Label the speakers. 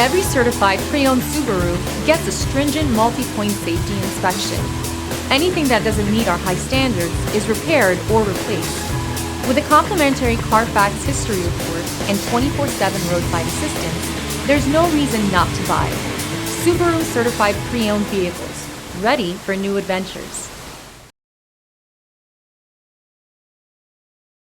Speaker 1: Every certified pre-owned Subaru gets a stringent multi-point safety inspection. Anything that doesn't meet our high standards is repaired or replaced. With a complimentary Carfax history report and 24/7 roadside assistance, there's no reason not to buy. Subaru certified pre-owned vehicles, ready for new adventures.